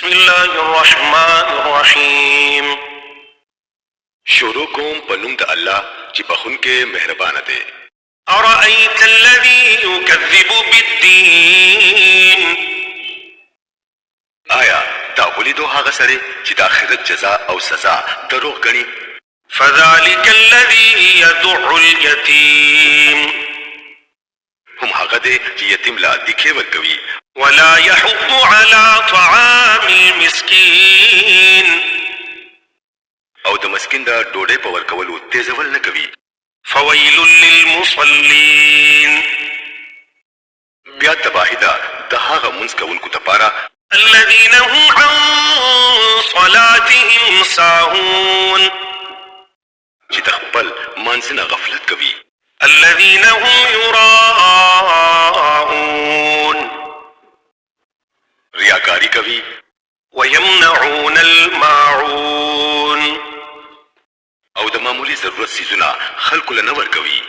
बिस्मिल्लाहिर्रहमानिर्रहीम। शुरू कोम पनुम द अल्लाह ची बखुन के मेहरबान दे। अरअयतल्लज़ी युकज़्ज़िबु बिद्दीन। आया दावली दो हागा सरे ची द आखिरत जजा और सजा दरोग गणी। फ़ज़ालिकल्लज़ी यदुउल यतीम। हम हागा दे ची यतीम ला दिखे वरकवी। वला यहुद्दु अला तआमिल मिस्कीन। और द मस्किन दा डोडे पवर कवल उत्तेजवल न कवी। फ़वैलुल लिलमुसल्लीन। ब्या तबाहिदा दहागा मुंस कवल को तपारा। अल्लज़ीना हुम अन सलातिहिम साहून। ची तखपल मानसिना गफलत कवी। अल्लज़ीना हुम युराऊन। रियाकारी कवी। वयमनऊनल माऊन। और द मामूली जरूरत सी जुना खल्कुल नवर कवी।